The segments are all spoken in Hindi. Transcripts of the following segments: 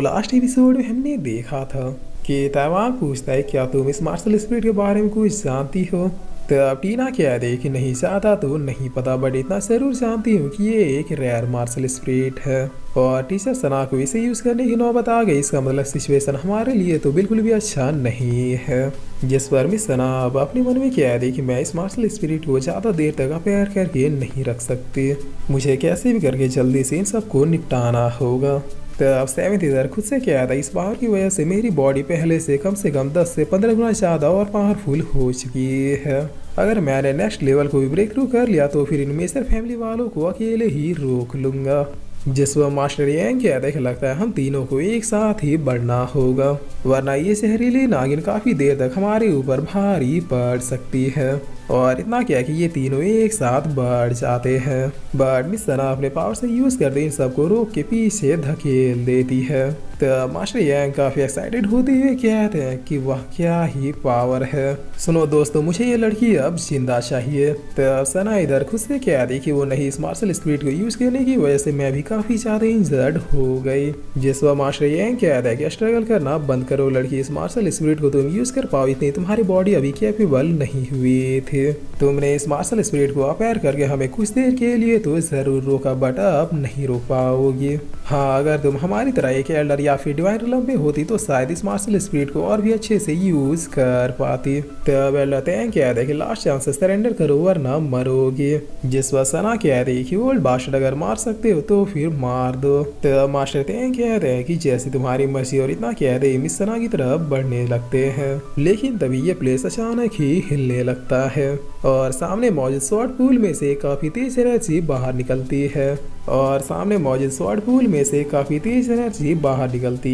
लास्ट एपिसोड में हमने देखा था कि तैवांग पूछता है क्या तुम इस मार्शल स्पिरिट के बारे में कुछ जानती हो। तो अब टीना कह दे कि नहीं चाहता तो नहीं पता, बट इतना जरूर जानती हूँ कि ये एक रेयर मार्शल स्पिरिट है और टीचर सना को इसे यूज करने की नौबत आ गई। इसका मतलब सिचुएशन हमारे लिए तो बिल्कुल भी अच्छा नहीं है। जिस पर मिस सना अब अपने मन में कह दे कि मैं इस मार्शल स्पिरिट को ज़्यादा देर तक अपेयर करके नहीं रख सकती, मुझे कैसे भी करके जल्दी से इन सबको निपटाना होगा। तो अब सेवेंथ इधर खुद से क्या था, इस पावर की वजह से मेरी बॉडी पहले से कम 10 से 15 गुना ज़्यादा और पावरफुल हो चुकी है। अगर मैंने नेक्स्ट लेवल को भी ब्रेक थ्रू कर लिया तो फिर इन मेजर फैमिली वालों को अकेले ही रोक लूंगा। जिस वह मास्टर यांग क्या देख लगता है हम तीनों को एक साथ ही बढ़ना होगा, वरना ये जहरीली नागिन काफ़ी देर तक हमारे ऊपर भारी पड़ सकती है। और इतना क्या कि ये तीनों एक साथ बढ़ जाते हैं, बट मिस सना अपने पावर से यूज करते इन सबको रोक के पीछे धकेल देती है। तो मास्टर यांग काफी एक्साइटेड होते हुए कहते हैं कि वह क्या ही पावर है। सुनो दोस्तों, मुझे ये लड़की अब जिंदा चाहिए। तो सना इधर खुद से कहती कि वो नहीं, इस मार्शल स्पिरिट को यूज करने की वजह से मैं भी काफी ज्यादा इंजर्ड हो गई। जिस वह मास्टर यांग कहता है कि स्ट्रगल करना बंद करो लड़की, इस मार्शल स्पिरिट को तुम यूज कर पाओ इतनी तुम्हारी बॉडी अभी कैपेबल नहीं हुई थी। तुमने इस मार्शल स्पिरिट को अपेयर करके हमें कुछ देर के लिए तो जरूर रोका, बट अब नहीं रोक पाओगी। हाँ, अगर तुम हमारी तरह एक एल्डर या फिर डिवाइन रिलम पे होती तो शायद इस मार्शल स्पिरिट को और भी अच्छे से यूज कर पाती। तब एल्डर तैंग कह रहे कि लास्ट चांस सरेंडर करो वरना मरोगे। जिस वक्त सना कह रही कि ओल्ड बास्टर्ड अगर मार सकते हो तो फिर मार दो। तब मास्टर तैंग कह रहे हैं कि जैसी तुम्हारी मर्जी, और इतना कह रहे मिस सना की तरफ बढ़ने लगते हैं। लेकिन तभी ये प्लेस अचानक ही हिलने लगता है और सामने मौजूद स्वॉर्ड पूल में से काफी तेज एनर्जी बाहर निकलती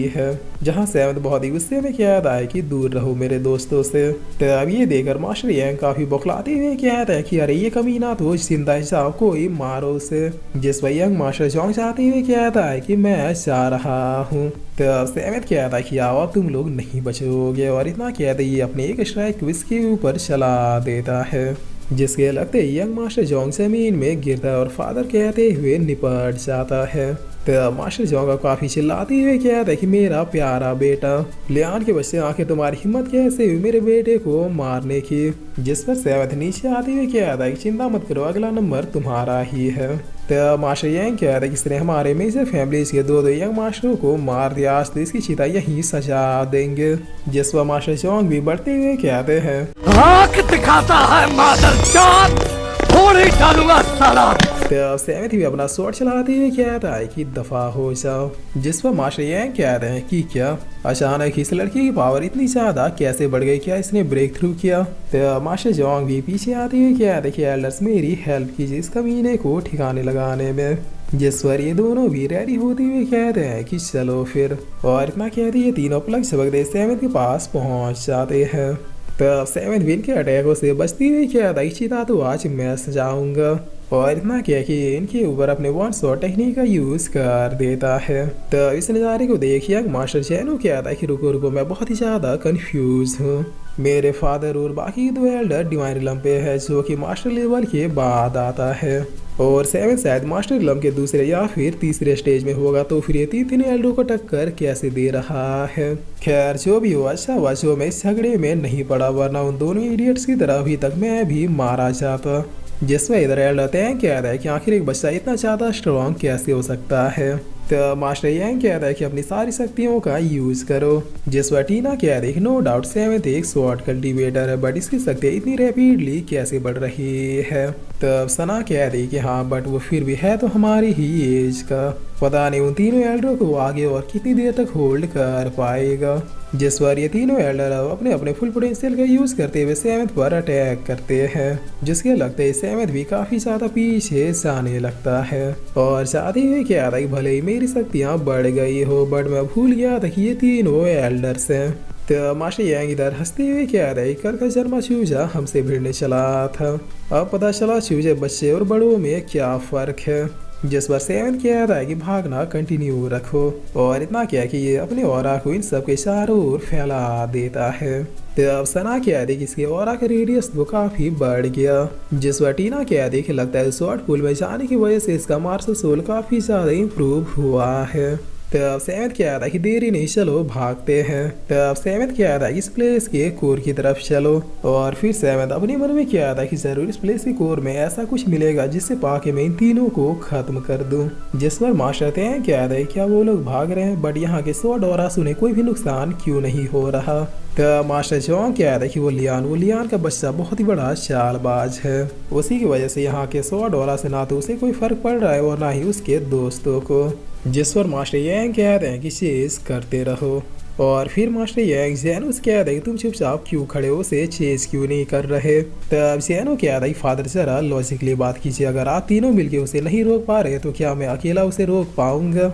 है जहां सेवंथ बहुत ही गुस्से में कहता है कि दूर रहो मेरे दोस्तों से। तब ये देखकर मास्टर यांग काफी बौखलाते हुए कहता है कि अरे ये कमीना तो जिंदा जाओ, कोई मारो उसे। जिस पर यंग मास्टर जोंग जाते हुए कहता है कि मैं जा रहा हूँ। तब सेवंथ कहता है कि आओ अब तुम लोग नहीं बचोगे, और इतना कहते ये अपने एक स्ट्राइक क्विज के ऊपर चला देता है, जिसके लगते यंग मास्टर जोंग जमीन में गिरता है और फादर कहते हुए निपट जाता है। तो मास्टर जोंग काफी चिल्लाते हुए कहता है कि मेरा प्यारा बेटा लियान के बच्चे आखिर तुम्हारी हिम्मत कैसे हुई मेरे बेटे को मारने की। जिस पर सेवंथ नीचे आते हुए कहता है कि चिंता मत करो, अगला नंबर तुम्हारा ही है। तो मास्टर यांग कहता है कि इसने हमारे मेजर फैमिलीज के दो यंग मास्टरों को मार दिया, आज तो इसकी चिता यहीं सजा देंगे। जिस पर मास्टर जोंग भी बढ़ते हुए कहते हैं आंख दिखाता है मादरचोद, फोड़ ही डालूंगा साला। तो सेवंथ भी अपना स्वॉर्ड चलाते हुए कहता है कि दफा हो जाओ। जिस पर मास्टर यांग कहते हैं कि क्या अचानक इस लड़की की पावर इतनी ज्यादा कैसे बढ़ गई, क्या इसने ब्रेक थ्रू किया। तो मास्टर जोंग भी पीछे आते हुए कहते हैं कि एल्डर्स मेरी हेल्प कीजिए इस कमीने को ठिकाने लगाने में। जिस पर ये दोनों भी रेडी होते हुए कहते हैं कि चलो फिर, और इतना कहते ये तीनों पलक झपकते सेवंथ के पास पहुंच जाते हैं। तब सेवंथ भी इनके अटैकों से बचती हुई कहता है चिता तो आज मैं सजाऊंगा, और इतना क्या कि इनके ऊपर अपने वन शॉट टेक्निक का यूज कर देता है। तो इस नज़ारे को देखिए मास्टर चैनो कहता है कि रुको रुको, मैं बहुत ही ज़्यादा कंफ्यूज हूँ। मेरे फादर और बाकी दो एल्डर डिवाइन रिलम पे है जो कि मास्टर लेवल के बाद आता है, और सेवन शायद मास्टर रिलम के दूसरे या फिर तीसरे स्टेज में होगा। तो फिर ये तीन एल्डर को टक्कर कैसे दे रहा है। खैर जो भी हो, अच्छा हुआ जो मैं इस झगड़े में नहीं पड़ा, वरना उन दोनों इडियट्स की तरह अभी तक मैं भी मारा जाता। जिसमें इधर एल्डर तैंग कहता है कि आखिर एक बच्चा इतना ज़्यादा स्ट्रॉन्ग कैसे हो सकता है। तो मास्टर यांग कहता है कि अपनी सारी शक्तियों का यूज करो। जिस पर टीना कहता है कि नो डाउट सेवंथ एक स्वॉर्ड कल्टीवेटर है, बट इसकी शक्ति इतनी रैपिडली कैसे बढ़ रही है। तब सना कह रही कि हाँ, बट वो फिर भी है तो हमारी ही एज का, पता नहीं उन तीनों एल्डरों को आगे और कितनी देर तक होल्ड कर पाएगा। जिस पर ये तीनों एल्डर अपने अपने फुल पोटेंशियल का यूज करते हुए सेवंथ पर अटैक करते हैं, जिसके लगते ही सेवंथ भी काफी ज्यादा पीछे जाने लगता है। और चाहते हुए क्या था कि भले ही मेरी शक्तियाँ बढ़ गई हो, बट मैं भूल गया था कि ये तीनों एल्डर्स हैं। तो मास्टर यांग इधर हंसते हुए क्या रहे, कल का जन्मा चूजा हमसे भिड़ने चला था, अब पता चला चूजे बच्चे और बड़ों में क्या फर्क है। जिस पर सेवन कह रहा है कि भागना कंटिन्यू रखो, और इतना क्या कि ये अपने ऑरा को इन सब के चारों ओर फैला देता है। तो अब सना कह रही कि इसके ऑरा का रेडियस तो काफी बढ़ गया। जिस पर टीना कह रही कि लगता है शॉर्ट पुल में जाने की वजह से इसका मार्शल सोल काफी ज्यादा इम्प्रूव हुआ है। तब सेवेंथ कहता है कि देरी नहीं, चलो भागते हैं। तब सेवेंथ कहता है कि इस प्लेस के कोर की तरफ चलो। और फिर सेवेंथ अपने मन में कहता है कि जरूर इस प्लेस के कोर में ऐसा कुछ मिलेगा जिससे पाके मैं इन तीनों को खत्म कर दूं। जिस पर मास्टर तय कहता है क्या वो लोग भाग रहे हैं, बट यहाँ के स्वॉर्ड और उन्हें कोई भी नुकसान क्यों नहीं हो रहा। तब मास्टर जॉन कहता है कि वो लियान का बच्चा बहुत ही बड़ा चालबाज है, उसी की वजह से यहाँ के स्वॉर्ड और से ना तो उसे कोई फर्क पड़ रहा है और ना ही उसके दोस्तों को। जिस पर मास्टर यंग कहते हैं कि चेज करते रहो। और फिर मास्टर यंग जेनोस कहता है कि तुम चुपचाप क्यों खड़े हो, उसे चेज क्यों नहीं कर रहे। तब जेनो कहता है फादर जरा लॉजिकली बात कीजिए, अगर आप तीनों मिलके उसे नहीं रोक पा रहे तो क्या मैं अकेला उसे रोक पाऊंगा।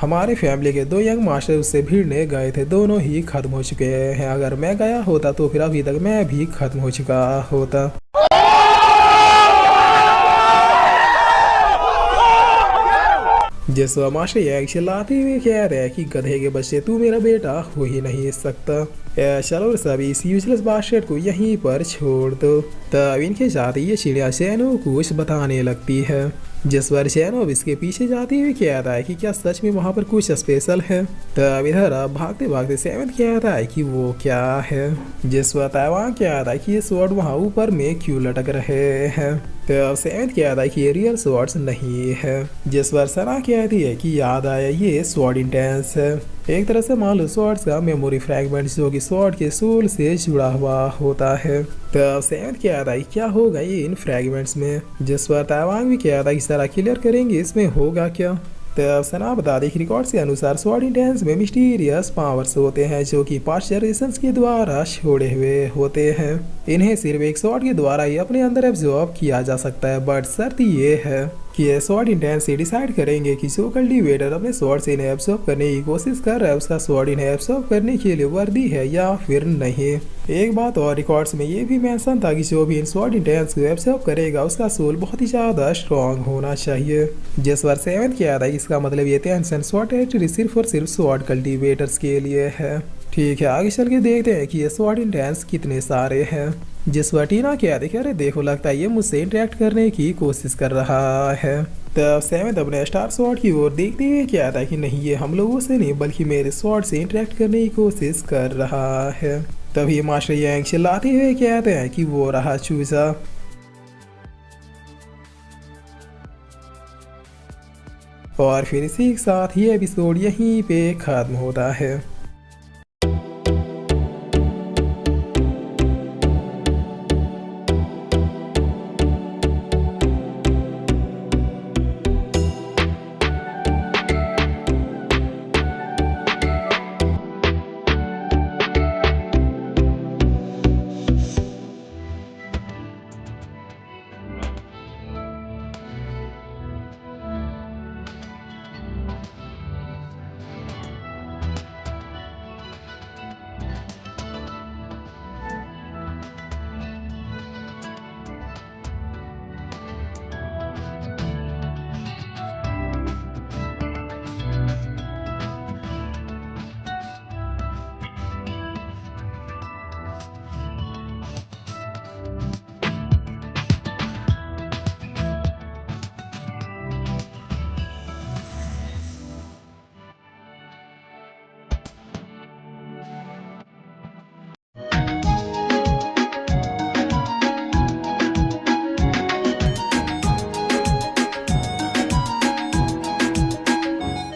हमारे फैमिली के 2 यंग मास्टर उससे भिड़ने गए थे, दोनों ही खत्म हो चुके हैं। अगर मैं गया होता तो फिर अभी तक मैं भी खत्म हो चुका होता। जिस मास्टर यंग चिल्लाते हुए कह रहे हैं कि गधे के बच्चे तू मेरा बेटा हो ही नहीं सकता। चलो सभी इस यूजलेस बास्टर्ड को यहीं पर छोड़ दो। तब इनके साथ ये चिड़िया जेनो कुछ बताने लगती है। जिस पर जेनो इसके पीछे जाते हुए कहता है कि क्या सच में वहाँ पर कुछ स्पेशल है। तब इधर भागते भागते सेवेंथ कहता है कि वो क्या है। जिस पर ताइवान कहता है कि ये स्वॉर्ड वहाँ ऊपर में क्यों लटक रहे हैं। तब सेवेंथ कहता है कि ये रियल स्वॉर्ड्स नहीं है। जिस पर सना कहती है कि याद आया ये स्वॉर्ड इंटेंस है, एक तरह से मान लो स्वॉर्ड्स का मेमोरी फ्रैगमेंट जो कि स्वॉर्ड के सोल से जुड़ा हुआ होता है। तब सेवेंथ कहता है क्या होगा ये इन फ्रैगमेंट्स में। जिस पर ताइवान भी कहता है कि सारा क्लियर करेंगे इसमें होगा क्या। तब सना बता दें कि रिकॉर्ड के अनुसार स्वॉर्ड इंटेंस में मिस्टीरियस पावर्स होते हैं जो कि 5 जनरेशंस के द्वारा छोड़े हुए होते हैं। इन्हें सिर्फ एक स्वॉर्ड के द्वारा ही अपने अंदर एब्जॉर्ब किया जा सकता है, बट शर्त ये है कि ये स्वॉर्ड इंटेंस से डिसाइड करेंगे कि जो कल्टीवेटर अपने स्वॉर्ड से इन्हें एब्जॉर्ब करने की कोशिश कर रहा है उसका स्वॉर्ड इन्हें एब्जॉर्ब करने के लिए वर्दी है या फिर नहीं। एक बात और रिकॉर्ड्स में ये भी मेंशन था कि जो भी इन स्वॉर्ड इंटेंस को एब्जॉर्ब करेगा उसका सोल बहुत ही ज्यादा स्ट्रॉन्ग होना चाहिए। जिस पर सेवेंथ किया था इसका मतलब ये टेंशन स्वॉर्ड टेरिटरी सिर्फ और सिर्फ स्वॉर्ड कल्टीवेटर्स के लिए है। ठीक है, आगे चल के देखते हैं कि ये स्वॉर्ड इंटेंस कितने सारे हैं। जिस पर टीना क्या देखे, अरे देखो लगता है ये मुझसे इंटरेक्ट करने की कोशिश कर रहा है। तब सेवेंथ अपने स्टार स्वॉर्ड की ओर देखते हुए क्या था कि नहीं ये हम लोगों से नहीं बल्कि मेरे स्वॉर्ड से इंटरेक्ट करने की कोशिश कर रहा है। तभी मास्टर यंग चिल्लाते हुए कहते हैं कि वो रहा चूजा। और फिर इसी के साथ ये एपिसोड यहीं पे खत्म होता है।